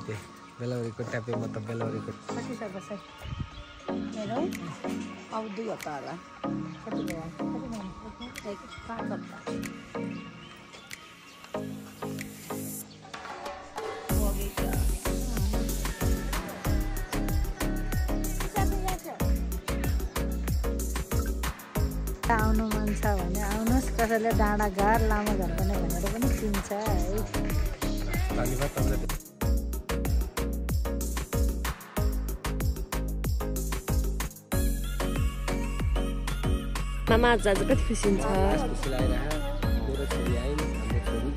ट्यापे बेलाउरीको ट्यापे मतलब बेलाउरीको कति छ बसाइ मेरो अब 2 हप्ता होला कति भयो एक 5 हप्ता आउनु मन छ भने आउनुहोस् कसैले डाँडा घार लामो घर पनि भनेर पनि चिन्छ है धन्यवाद तपाईलाई मामा आज कति खुसी हुन्छ खुसी लागिरहेको मेरो छोरी आइन् हाम्रो छोरी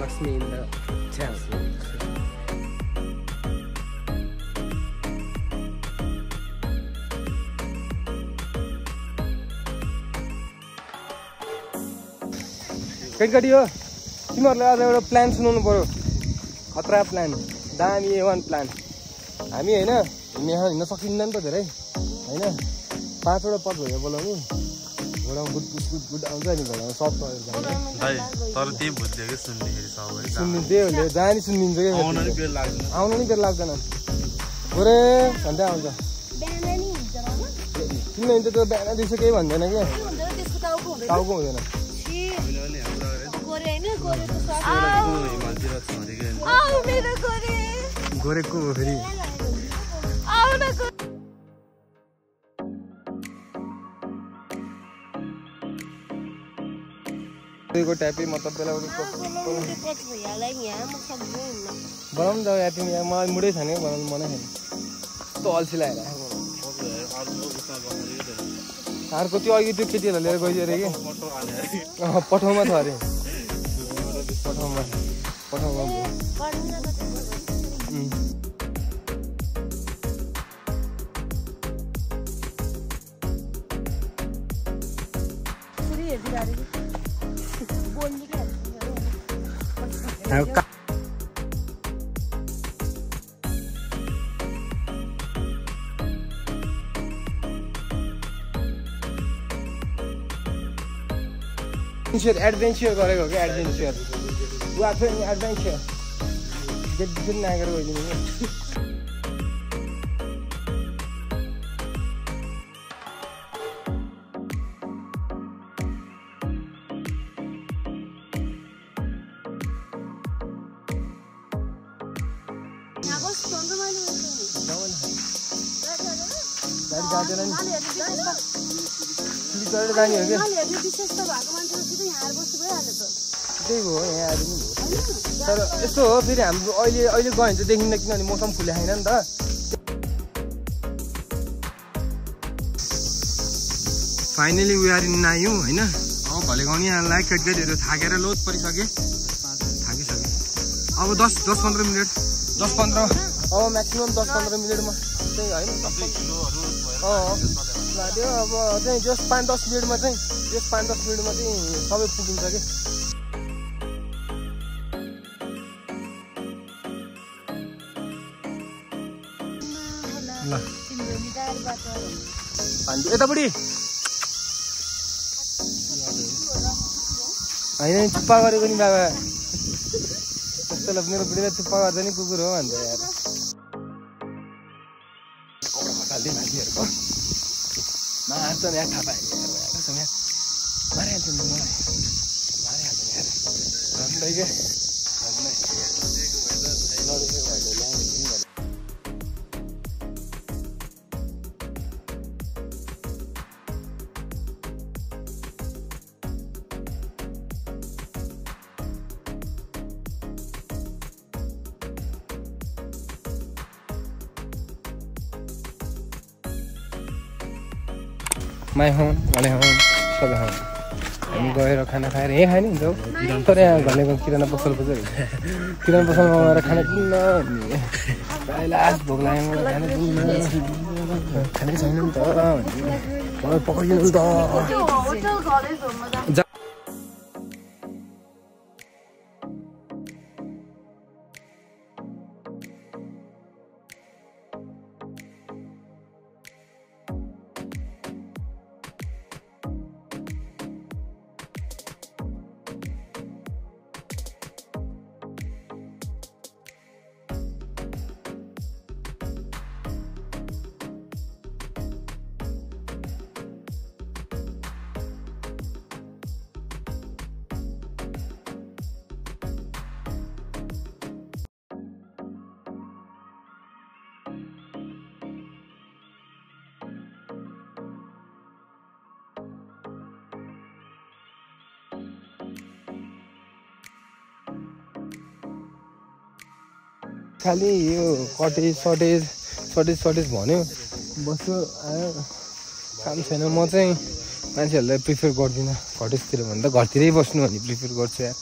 लक्ष्मी इन द च्यान्स केटी हो तिमीहरूले आज एउटा प्लान सुनाउनु पर्यो खतरा प्लान दामी A1 प्लान हामी होइन हिँड्न सकिँदैन त धेरै होइन 5 वटा पद भयो बोलाउनु घोडामा गुड गुड गुड आउँछ नि घोडामा सब तर त्यही बुझ्यो कि सुन्दाखेरि सबै सुन्नु त्यही हो जहाँ नि सुनिन्छ कि आउनु नि बेर लाग्दैन गोरे भन्दै आउँछ किन हिँड्छ त्यो बिहान दिउँसो केही भन्दैन क्या टाउको हुँदैन गोरेको हो फेरि ट्यापी मतलब बेलाउरीको बनाउनु जाऊ या तिमी यहाँ मलाई मुडै छैन बनाउनु मनै छैन कस्तो अल्छी लगाएर अर्को त्यो अघि त्यो केटीहरूलाई लिएर गइदियो अरे कि पठाउमा छ अरे पठाउमा एडभेन्चर गरेको क्या एडभेन्चर ऊ आएको नि एडभेन्चर गेट नागेर गइदिनु जाँदैन नि जाने हो क्या त्यही भयो यहाँ आएर नि भयो तर यस्तो हो फेरि हाम्रो अहिले गयो भने चाहिँ देखिन्न किनभने मौसम फुले छैन नि त फाइनली वी आर इन नायु होइन भले गाउँ यहाँ लाइक कटहरू थाकेर लोड परिसके थाकिसके अब 10-15 मिनट 10-15 अब म्याक्सिमम् 10-15 मिनटमा चाहिँ होइन त्यो अब चाहिँ जस 5-10 मिनटमा चाहिँ यस 5-10 मिनटमा चाहिँ सबै पुगिन्छ कि ल यतापट्टि होइन चुप्पा गरेको नि बाबा जस्तो मेरो बुढीलाई चुप्पा गर्छ नि कुकुर हो भन्छ यार कपडा खसाल्दै मान्छेहरूको मार्छ यहाँ थाहा पाएँ मारिहाल्छ नि मलाई मारिहाल्छ नि यार के माई होम भने होम सबै होम हामी गएर खाना खाएर यहीँ खायो नि हुन्छ तर यहाँ भनेको किराना पसल पो चाहिँ किराना पसलमा गएर खाना किन्न प्रायः लास्ट भोक लाग्यो मलाई खाना किन्न खानै छैन नि त मलाई पकाइदिनु त खालि यो सटेज भन्यो बस्यो आयो काम छैन। म चाहिँ मान्छेहरूलाई प्रिफर गर्दिनँ कटेजतिर भन्दा घरतिरै बस्नु भन्ने प्रिफर गर्छु यार।